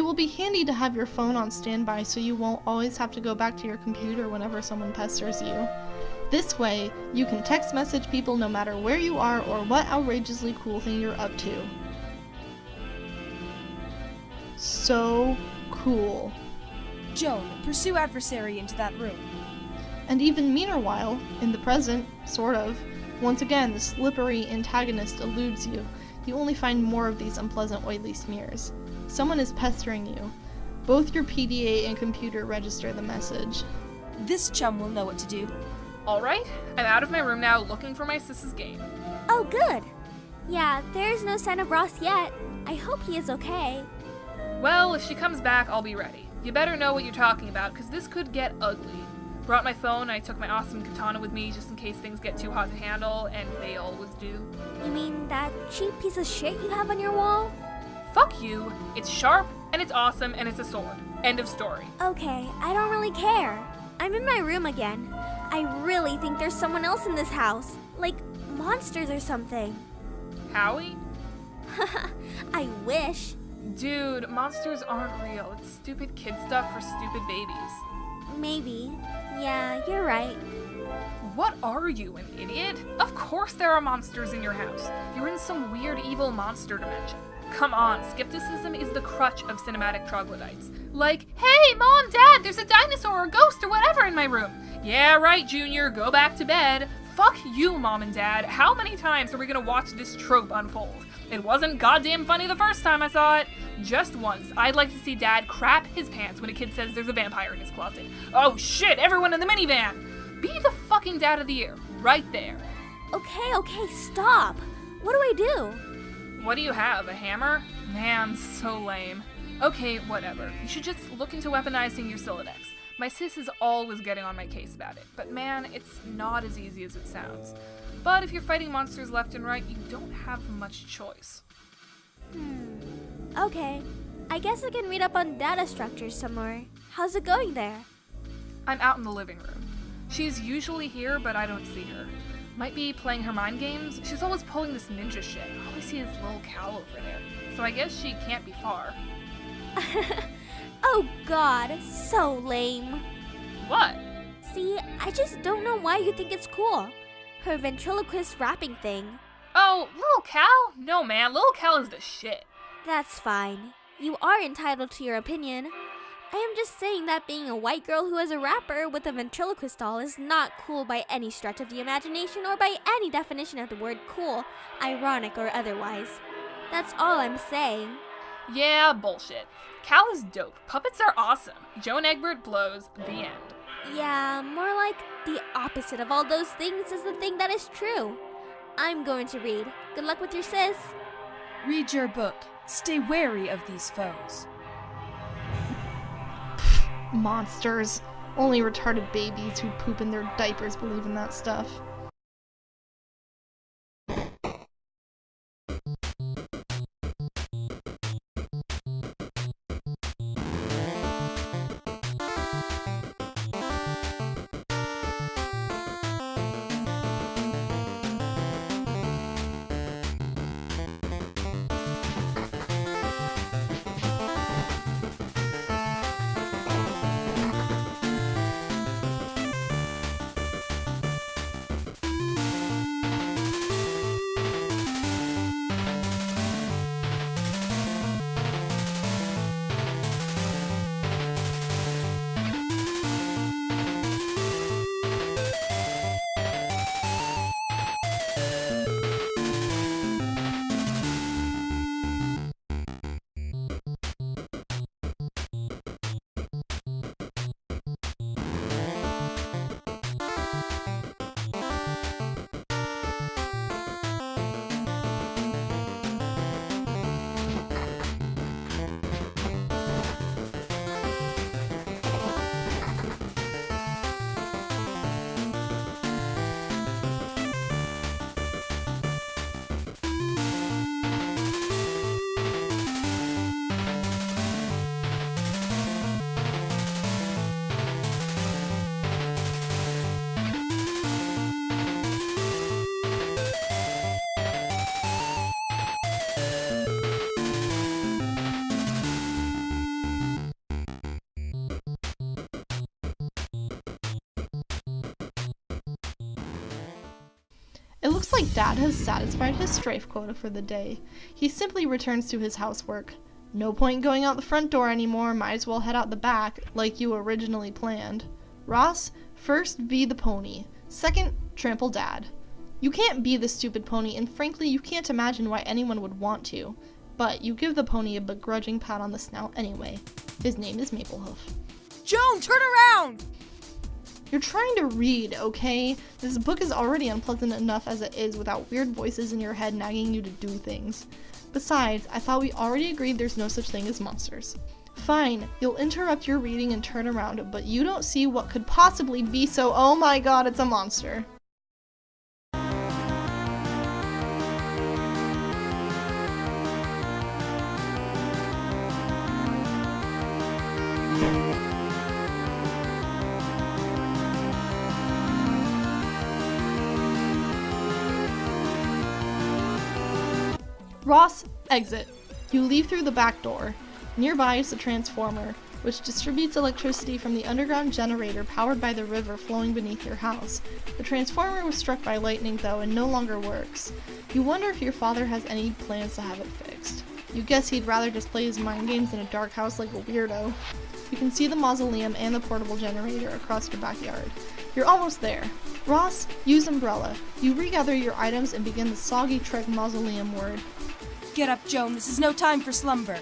will be handy to have your phone on standby so you won't always have to go back to your computer whenever someone pesters you. This way, you can text message people no matter where you are or what outrageously cool thing you're up to. So cool. Joan, pursue adversary into that room. And even meanwhile, in the present, sort of, once again the slippery antagonist eludes you. You only find more of these unpleasant oily smears. Someone is pestering you. Both your PDA and computer register the message. This chum will know what to do. Alright, I'm out of my room now looking for my sis's game. Oh, good. Yeah, there's no sign of Ross yet. I hope he is okay. Well, if she comes back, I'll be ready. You better know what you're talking about, because this could get ugly. Brought my phone, and I took my awesome katana with me just in case things get too hot to handle, and they always do. You mean that cheap piece of shit you have on your wall? Fuck you. It's sharp, and it's awesome, and it's a sword. End of story. Okay, I don't really care. I'm in my room again. I really think there's someone else in this house. Like, monsters or something. Howie? I wish. Dude, monsters aren't real. It's stupid kid stuff for stupid babies. Maybe. Yeah, you're right. What are you, an idiot? Of course there are monsters in your house. You're in some weird evil monster dimension. Come on, skepticism is the crutch of cinematic troglodytes. Like, hey, Mom, Dad, there's a dinosaur or a ghost or whatever in my room. Yeah, right, Junior, go back to bed. Fuck you, Mom and Dad. How many times are we gonna watch this trope unfold? It wasn't goddamn funny the first time I saw it. Just once, I'd like to see Dad crap his pants when a kid says there's a vampire in his closet. Oh shit, everyone in the minivan! Be the fucking Dad of the Year, right there. Okay, stop. What do I do? What do you have, a hammer? Man, so lame. Okay, whatever. You should just look into weaponizing your Silodex. My sis is always getting on my case about it, but man, it's not as easy as it sounds. But if you're fighting monsters left and right, you don't have much choice. Okay. I guess I can read up on data structures somewhere. How's it going there? I'm out in the living room. She's usually here, but I don't see her. Might be playing her mind games. She's always pulling this ninja shit. All I see is little Cal over there. So I guess she can't be far. Oh god, so lame. What? See, I just don't know why you think it's cool. Her ventriloquist rapping thing. Oh, little Cal? No man, little Cal is the shit. That's fine. You are entitled to your opinion. I am just saying that being a white girl who is a rapper with a ventriloquist doll is not cool by any stretch of the imagination or by any definition of the word cool, ironic or otherwise. That's all I'm saying. Yeah, bullshit. Cal is dope. Puppets are awesome. Joan Egbert blows. The end. Yeah, more like the opposite of all those things is the thing that is true. I'm going to read. Good luck with your sis. Read your book. Stay wary of these foes. Monsters. Only retarded babies who poop in their diapers believe in that stuff. It looks like Dad has satisfied his strife quota for the day. He simply returns to his housework. No point going out the front door anymore, might as well head out the back, like you originally planned. Ross, first be the pony. Second, trample Dad. You can't be the stupid pony, and frankly, you can't imagine why anyone would want to. But you give the pony a begrudging pat on the snout anyway. His name is Maplehoof. Joan, turn around! You're trying to read, okay? This book is already unpleasant enough as it is without weird voices in your head nagging you to do things. Besides, I thought we already agreed there's no such thing as monsters. Fine, you'll interrupt your reading and turn around, but you don't see what could possibly be so— oh my god, it's a monster. Ross, exit. You leave through the back door. Nearby is the transformer, which distributes electricity from the underground generator powered by the river flowing beneath your house. The transformer was struck by lightning though and no longer works. You wonder if your father has any plans to have it fixed. You guess he'd rather just play his mind games in a dark house like a weirdo. You can see the mausoleum and the portable generator across your backyard. You're almost there. Ross, use umbrella. You regather your items and begin the soggy trek mausoleum word. Get up, Joan. This is no time for slumber.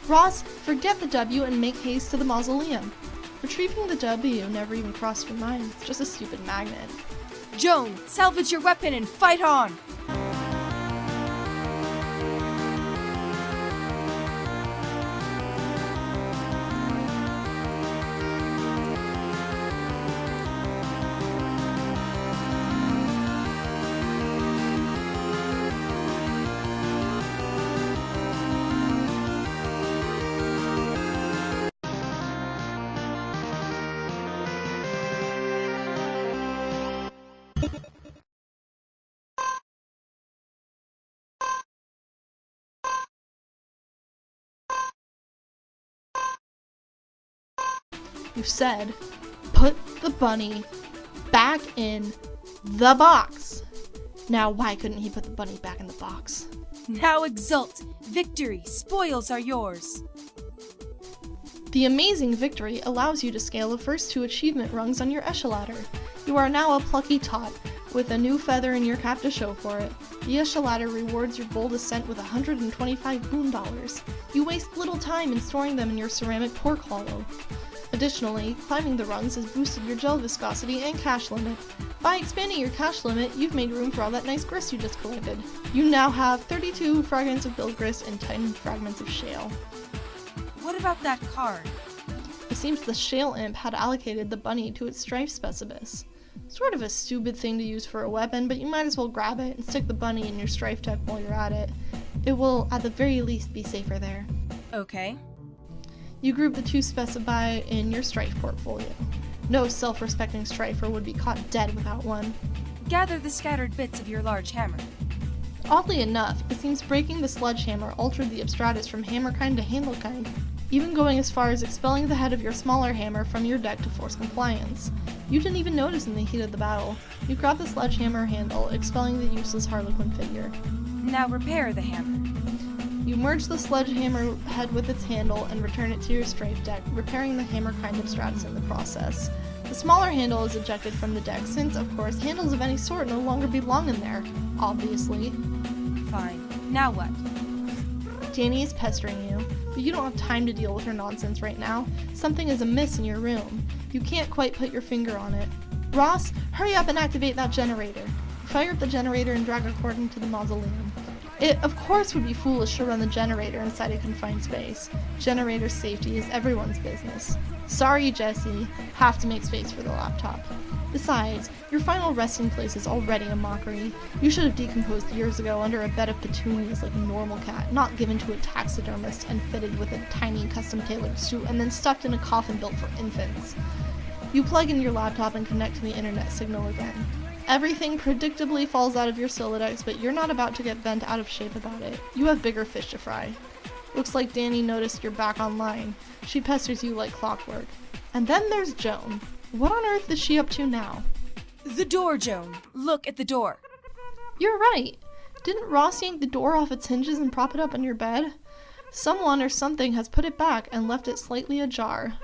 Ross, forget the W and make haste to the mausoleum. Retrieving the W never even crossed your mind. It's just a stupid magnet. Joan, salvage your weapon and fight on! You said, put the bunny back in the box. Now, why couldn't he put the bunny back in the box? Now exult! Victory! Spoils are yours! The amazing victory allows you to scale the first 2 achievement rungs on your eshel-ladder. You are now a plucky tot, with a new feather in your cap to show for it. The eshel-ladder rewards your bold ascent with 125 boon dollars. You waste little time in storing them in your ceramic pork hollow. Additionally, climbing the rungs has boosted your gel viscosity and cash limit. By expanding your cash limit, you've made room for all that nice grist you just collected. You now have 32 fragments of build grist and 10 fragments of shale. What about that card? It seems the shale imp had allocated the bunny to its strife specibus. Sort of a stupid thing to use for a weapon, but you might as well grab it and stick the bunny in your strife tech while you're at it. It will, at the very least, be safer there. Okay. You group the 2 specified in your strife portfolio. No self-respecting strifer would be caught dead without one. Gather the scattered bits of your large hammer. Oddly enough, it seems breaking the sledgehammer altered the abstratus from hammer-kind to handle-kind, even going as far as expelling the head of your smaller hammer from your deck to force compliance. You didn't even notice in the heat of the battle. You grab the sledgehammer handle, expelling the useless Harlequin figure. Now repair the hammer. You merge the sledgehammer head with its handle and return it to your strife deck, repairing the hammer-kind abstratus in the process. The smaller handle is ejected from the deck since, of course, handles of any sort no longer belong in there, obviously. Fine. Now what? Dani is pestering you, but you don't have time to deal with her nonsense right now. Something is amiss in your room. You can't quite put your finger on it. Ross, hurry up and activate that generator. Fire up the generator and drag a cord into the mausoleum. It, of course, would be foolish to run the generator inside a confined space. Generator safety is everyone's business. Sorry, Jesse. Have to make space for the laptop. Besides, your final resting place is already a mockery. You should have decomposed years ago under a bed of petunias like a normal cat, not given to a taxidermist and fitted with a tiny custom-tailored suit and then stuffed in a coffin built for infants. You plug in your laptop and connect to the internet signal again. Everything predictably falls out of your Solidex, but you're not about to get bent out of shape about it. You have bigger fish to fry. Looks like Dani noticed you're back online. She pesters you like clockwork. And then there's Joan. What on earth is she up to now? The door, Joan. Look at the door. You're right. Didn't Ross yank the door off its hinges and prop it up on your bed? Someone or something has put it back and left it slightly ajar.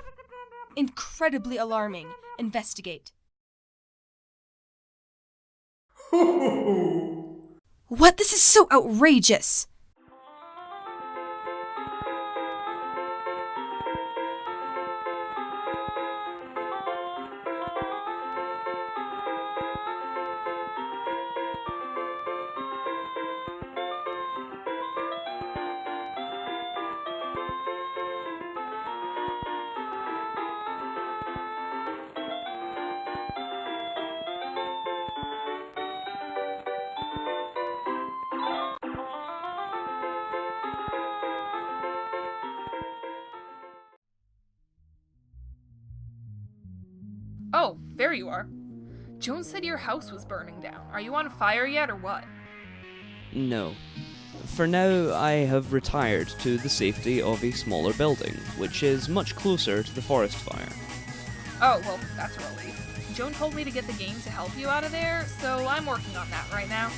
Incredibly alarming. Investigate. What? This is so outrageous! Oh, there you are. Joan said your house was burning down. Are you on fire yet, or what? No. For now, I have retired to the safety of a smaller building, which is much closer to the forest fire. Oh, well, that's a relief. Joan told me to get the game to help you out of there, so I'm working on that right now.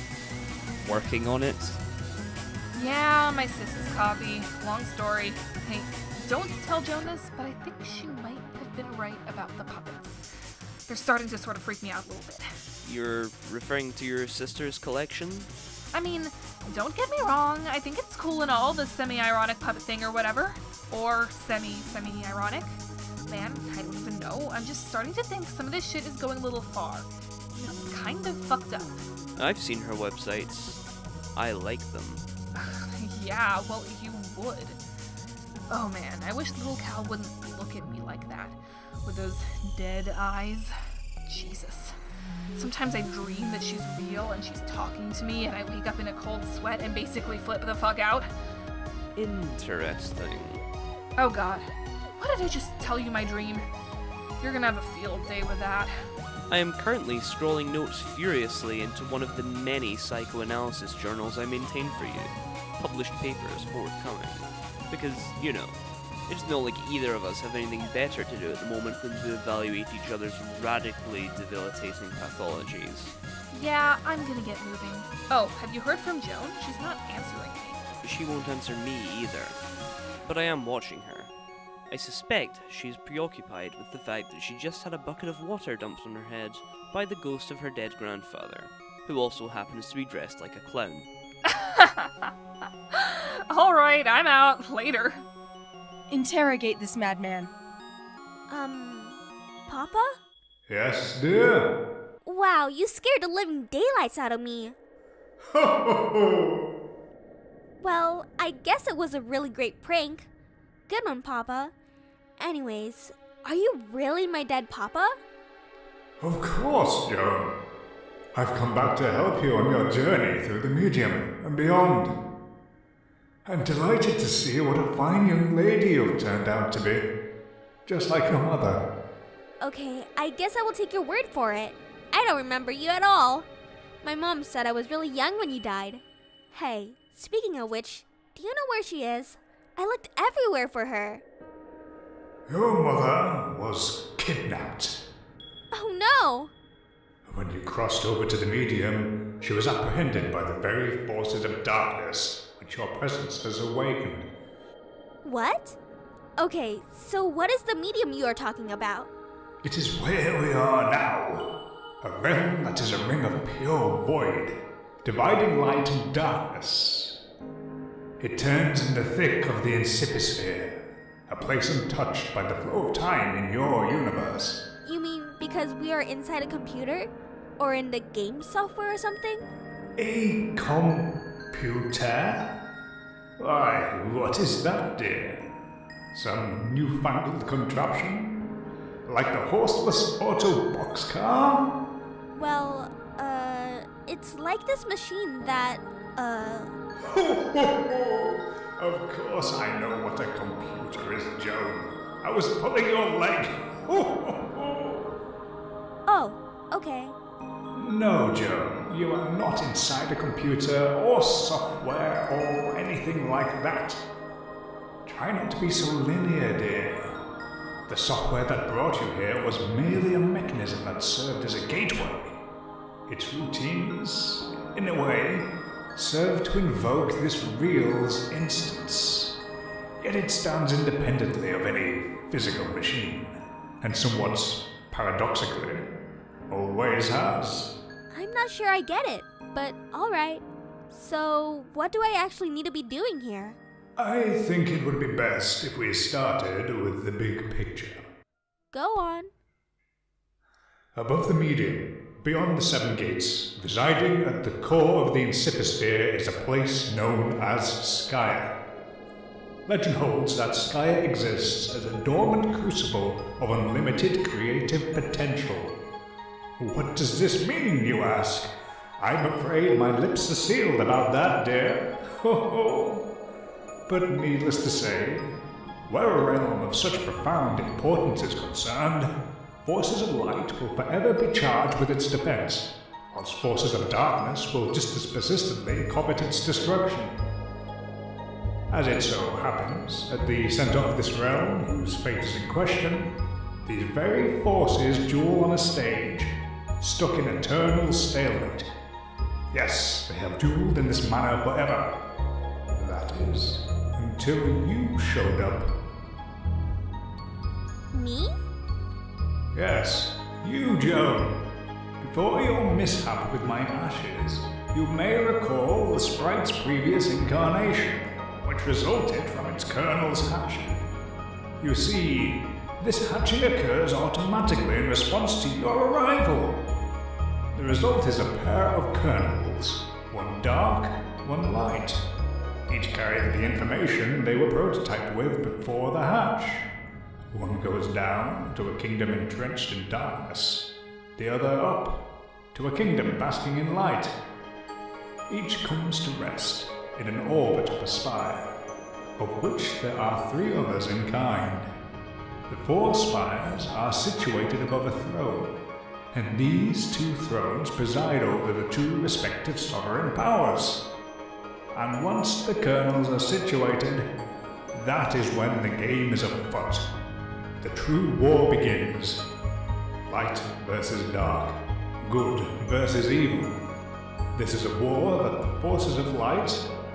Working on it? Yeah, my sis's copy. Long story. Hey, don't tell Joan this, but I think she might have been right about the puppets. They're starting to sort of freak me out a little bit. You're referring to your sister's collection? I mean, don't get me wrong, I think it's cool and all, the semi-ironic puppet thing or whatever. Or semi-ironic. Man, I don't even know. I'm just starting to think some of this shit is going a little far. It's kind of fucked up. I've seen her websites. I like them. Yeah, well, you would. Oh man, I wish little Cal wouldn't look at me like that. With those dead eyes. Jesus. Sometimes I dream that she's real and she's talking to me and I wake up in a cold sweat and basically flip the fuck out. Interesting. Oh god. What did I just tell you my dream? You're gonna have a field day with that. I am currently scrolling notes furiously into one of the many psychoanalysis journals I maintain for you. Published papers forthcoming. Because, you know, it's not like either of us have anything better to do at the moment than to evaluate each other's radically debilitating pathologies. Yeah, I'm gonna get moving. Oh, have you heard from Joan? She's not answering me. She won't answer me either. But I am watching her. I suspect she's preoccupied with the fact that she just had a bucket of water dumped on her head by the ghost of her dead grandfather, who also happens to be dressed like a clown. Alright, I'm out. Later. Interrogate this madman. Papa? Yes, dear? Wow, you scared the living daylights out of me. Ho ho ho! Well, I guess it was a really great prank. Good one, Papa. Anyways, are you really my dead Papa? Of course, Joan. I've come back to help you on your journey through the medium and beyond. I'm delighted to see what a fine young lady you've turned out to be. Just like your mother. Okay, I guess I will take your word for it. I don't remember you at all. My mom said I was really young when you died. Hey, speaking of which, do you know where she is? I looked everywhere for her. Your mother was kidnapped. Oh no! When you crossed over to the medium, she was apprehended by the very forces of darkness, which your presence has awakened. What? Okay, so what is the medium you are talking about? It is where we are now. A realm that is a ring of pure void, dividing light and darkness. It turns in the thick of the Incipisphere, a place untouched by the flow of time in your universe. You mean because we are inside a computer? Or in the game software or something? A computer? Why, what is that, dear? Some newfangled contraption? Like the horseless auto boxcar? Well, it's like this machine that, Of course I know what a computer is, Joan. I was pulling your leg. Oh, okay. No, Joan, you are not inside a computer or software or anything like that. Try not to be so linear, dear. The software that brought you here was merely a mechanism that served as a gateway. Its routines, in a way, serve to invoke this real's instance. Yet it stands independently of any physical machine, and somewhat paradoxically, always has. I'm not sure I get it, but alright. So, what do I actually need to be doing here? I think it would be best if we started with the big picture. Go on. Above the median, beyond the seven gates, residing at the core of the Inciposphere is a place known as Skaia. Legend holds that Skaia exists as a dormant crucible of unlimited creative potential. What does this mean, you ask? I'm afraid my lips are sealed about that, dear. Ho ho! But needless to say, where a realm of such profound importance is concerned, forces of light will forever be charged with its defense, whilst forces of darkness will just as persistently covet its destruction. As it so happens, at the center of this realm, whose fate is in question, these very forces duel on a stage, stuck in eternal stalemate. Yes, they have dueled in this manner forever. That is, until you showed up. Me? Yes, you, Joan. Before your mishap with my ashes, you may recall the sprite's previous incarnation, which resulted from its kernel's hatching. You see, this hatching occurs automatically in response to your arrival. The result is a pair of kernels, one dark, one light. Each carried the information they were prototyped with before the hatch. One goes down to a kingdom entrenched in darkness, the other up to a kingdom basking in light. Each comes to rest in an orbit of a spire, of which there are 3 others in kind. The 4 spires are situated above a throne, and these 2 thrones preside over the 2 respective sovereign powers. And once the kernels are situated, that is when the game is afoot. The true war begins. Light versus dark, good versus evil. This is a war that the forces of light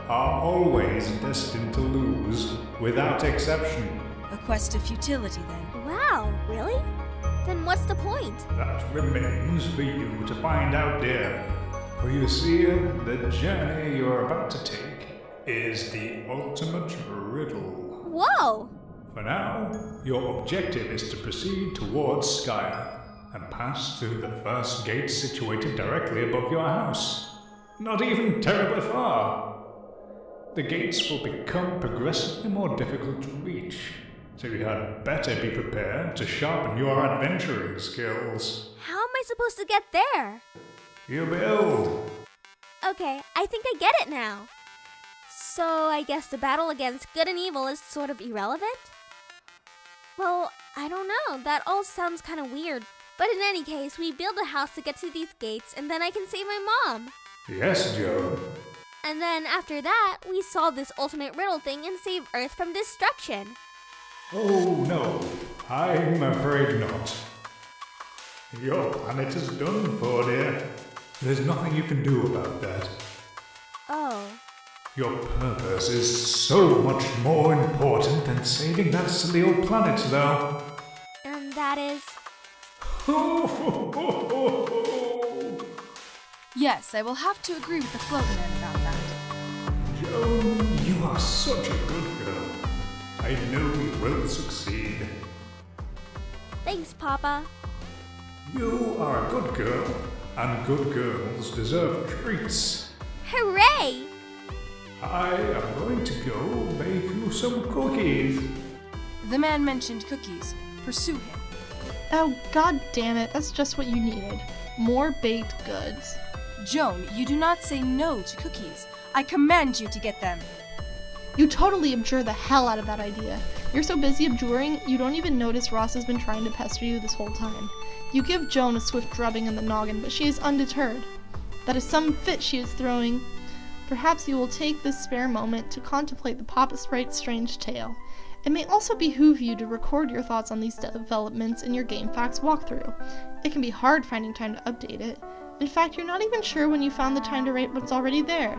are always destined to lose, without exception. A quest of futility, then. Wow, really? Then what's the point? That remains for you to find out, dear. For you see, the journey you're about to take is the ultimate riddle. Whoa! For now, your objective is to proceed towards Skaia and pass through the first gate situated directly above your house. Not even terribly far. The gates will become progressively more difficult to reach, so you had better be prepared to sharpen your adventuring skills. How am I supposed to get there? You build. Okay, I think I get it now. So I guess the battle against good and evil is sort of irrelevant? Well, I don't know. That all sounds kind of weird. But in any case, we build a house to get to these gates, and then I can save my mom. Yes, Joan. And then after that, we solve this ultimate riddle thing and save Earth from destruction. Oh no, I'm afraid not. Your planet is done for, dear. There's nothing you can do about that. Oh. Your purpose is so much more important than saving that silly old planet, though. And that is? Yes, I will have to agree with the Floatman about that. Joan, you are such a good girl. I know you will succeed. Thanks, Papa. You are a good girl, and good girls deserve treats. Hooray! I am going to go make you some cookies. The man mentioned cookies. Pursue him. Oh, god damn it, that's just what you needed. More baked goods. Joan, you do not say no to cookies. I command you to get them. You totally abjure the hell out of that idea. You're so busy abjuring, you don't even notice Ross has been trying to pester you this whole time. You give Joan a swift drubbing in the noggin, but she is undeterred. That is some fit she is throwing. Perhaps you will take this spare moment to contemplate the Papa Sprite's strange tale. It may also behoove you to record your thoughts on these developments in your GameFAQs walkthrough. It can be hard finding time to update it. In fact, you're not even sure when you found the time to rate what's already there.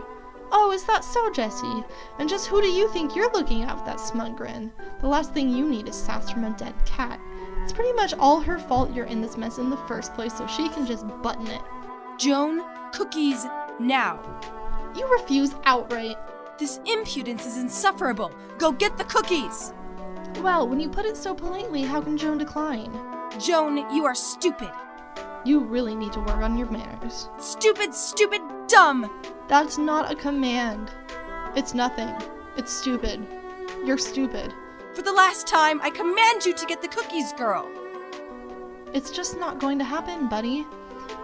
Oh, is that so, Jessie? And just who do you think you're looking at with that smug grin? The last thing you need is sass from a dead cat. It's pretty much all her fault you're in this mess in the first place, so she can just button it. Joan, cookies, now. You refuse outright. This impudence is insufferable. Go get the cookies! Well, when you put it so politely, how can Joan decline? Joan, you are stupid. You really need to work on your manners. Stupid, stupid, dumb! That's not a command. It's nothing. It's stupid. You're stupid. For the last time, I command you to get the cookies, girl! It's just not going to happen, buddy.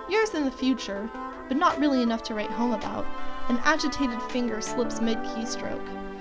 Years in the future, but not really enough to write home about. An agitated finger slips mid-keystroke.